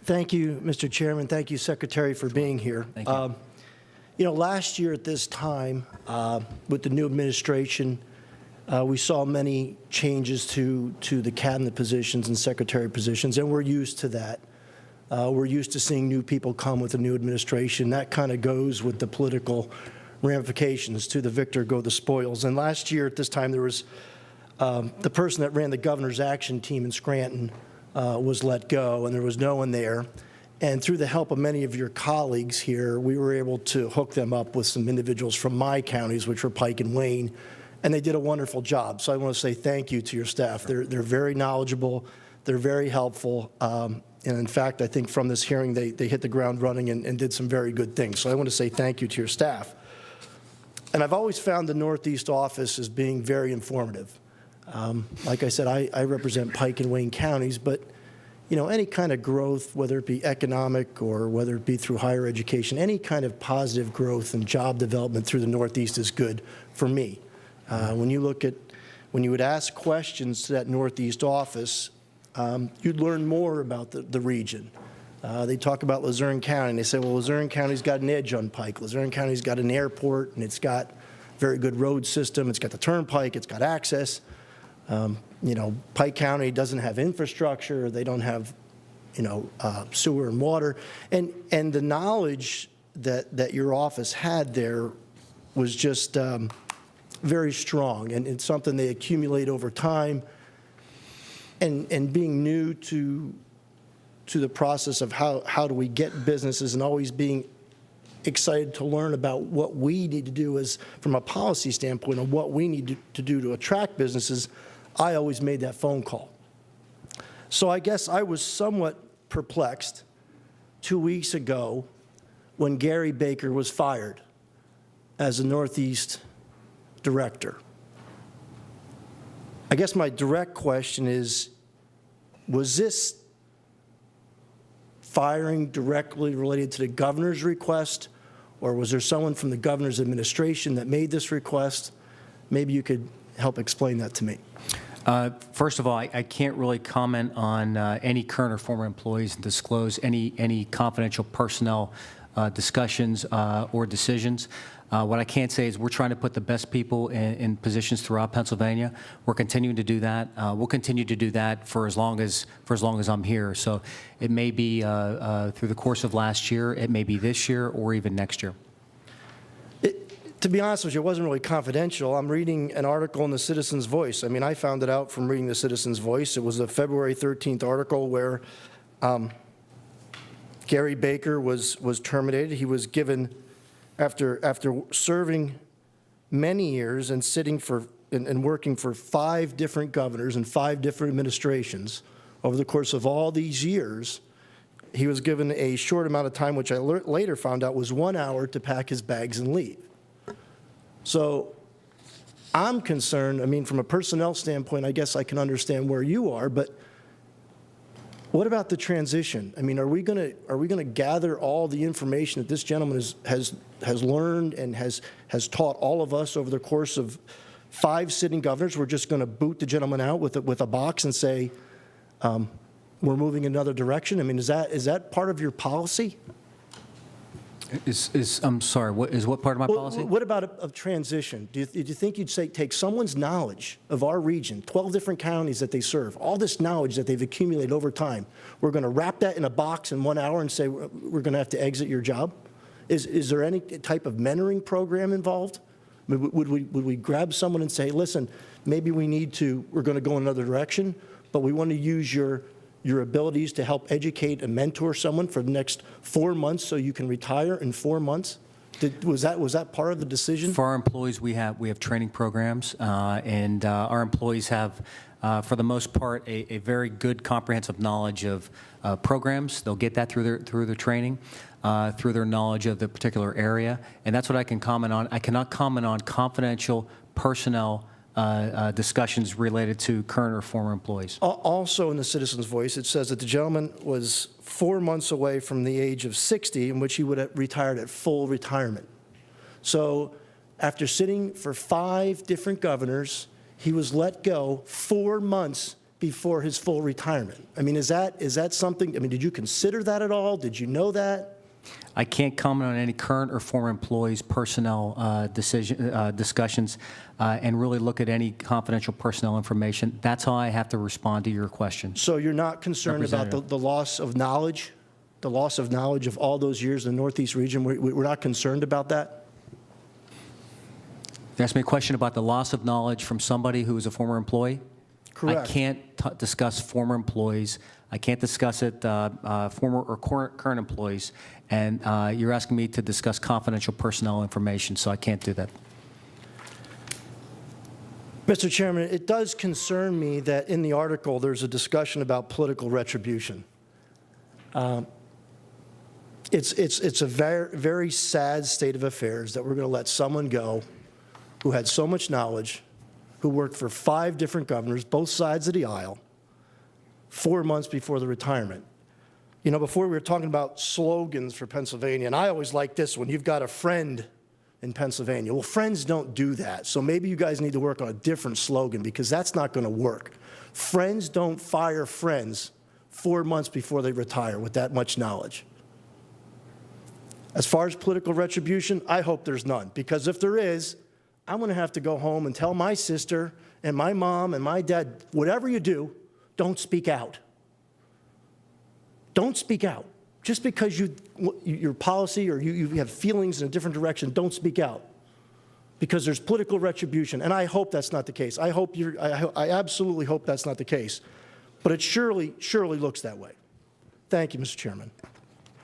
Thank you, Mr. Chairman. Thank you, Secretary, for being here. Thank you. You know, last year at this time, with the new administration, we saw many changes to the cabinet positions and secretary positions, and we're used to that. We're used to seeing new people come with a new administration. That kind of goes with the political ramifications. To the victor go the spoils. And last year at this time, there was the person that ran the governor's action team in Scranton was let go, and there was no one there. And through the help of many of your colleagues here, we were able to hook them up with some individuals from my counties, which were Pike and Wayne, and they did a wonderful job. So I want to say thank you to your staff. They're very knowledgeable. They're very helpful. And in fact, I think from this hearing, they hit the ground running and did some very good things. So I want to say thank you to your staff. And I've always found the Northeast office as being very informative. Like I said, I represent Pike and Wayne counties, but you know, any kind of growth, whether it be economic or whether it be through higher education, any kind of positive growth and job development through the Northeast is good for me. When you would ask questions to that Northeast office, you'd learn more about the region. They talk about Luzerne County, and they say, well, Luzerne County's got an edge on Pike. Luzerne County's got an airport, and it's got very good road system. It's got the turnpike. It's got access. You know, Pike County doesn't have infrastructure. They don't have, you know, sewer and water. And the knowledge that your office had there was just very strong, and it's something they accumulate over time. And being new to the process of how do we get businesses, and always being excited to learn about what we need to do as from a policy standpoint and what we need to do to attract businesses, I always made that phone call. So I guess I was somewhat perplexed 2 weeks ago when Gary Baker was fired as the Northeast director. I guess my direct question is, was this firing directly related to the governor's request, or was there someone from the governor's administration that made this request? Maybe you could help explain that to me. First of all, I can't really comment on any current or former employees and disclose any confidential personnel discussions or decisions. What I can say is we're trying to put the best people in positions throughout Pennsylvania. We're continuing to do that. We'll continue to do that for as long as I'm here. So it may be through the course of last year, it may be this year, or even next year. To be honest with you, it wasn't really confidential. I'm reading an article in the Citizen's Voice. I mean, I found it out from reading the Citizen's Voice. It was a February 13th article where Gary Baker was terminated. He was given, after serving many years and sitting for and working for 5 different governors and 5 different administrations over the course of all these years, he was given a short amount of time, which I later found out was 1 hour to pack his bags and leave. So I'm concerned. I mean, from a personnel standpoint, I guess I can understand where you are, but what about the transition? I mean, are we going to gather all the information that this gentleman has learned and has taught all of us over the course of 5 sitting governors? We're just going to boot the gentleman out with a box and say we're moving another direction. I mean, is that part of your policy? I'm sorry, what part of my policy? What about a transition? Do you think you'd say take someone's knowledge of our region, 12 different counties that they serve, all this knowledge that they've accumulated over time, we're going to wrap that in a box in 1 hour and say we're going to have to exit your job? Is there any type of mentoring program involved? I mean, would we grab someone and say, listen, maybe we're going to go in another direction, but we want to use your abilities to help educate and mentor someone for the next 4 months so you can retire in 4 months? Was that part of the decision? For our employees, we have training programs, and our employees have, for the most part, a very good comprehensive knowledge of programs. They'll get that through their training, through their knowledge of the particular area, and that's what I can comment on. I cannot comment on confidential personnel discussions related to current or former employees. Also in the Citizen's Voice, it says that the gentleman was 4 months away from the age of 60, in which he would have retired at full retirement. So after sitting for 5 different governors, he was let go 4 months before his full retirement. I mean, is that something, I mean, did you consider that at all? Did you know that? I can't comment on any current or former employees' personnel discussions and really look at any confidential personnel information. That's how I have to respond to your question. So you're not concerned about the loss of knowledge? The loss of knowledge of all those years in the Northeast region? We're not concerned about that? You asked me a question about the loss of knowledge from somebody who is a former employee? Correct. I can't discuss former employees. I can't discuss it, former or current employees. And you're asking me to discuss confidential personnel information, so I can't do that. Mr. Chairman, it does concern me that in the article there's a discussion about political retribution. It's a very, very sad state of affairs that we're going to let someone go who had so much knowledge, who worked for 5 different governors, both sides of the aisle, 4 months before the retirement. You know, before we were talking about slogans for Pennsylvania, and I always like this one, you've got a friend in Pennsylvania. Well, friends don't do that, so maybe you guys need to work on a different slogan because that's not going to work. Friends don't fire friends 4 months before they retire with that much knowledge. As far as political retribution, I hope there's none, because if there is, I'm going to have to go home and tell my sister and my mom and my dad, whatever you do, don't speak out. Don't speak out. Just because your policy or you have feelings in a different direction, don't speak out. Because there's political retribution, and I hope that's not the case. I absolutely hope that's not the case. But it surely looks that way. Thank you, Mr. Chairman.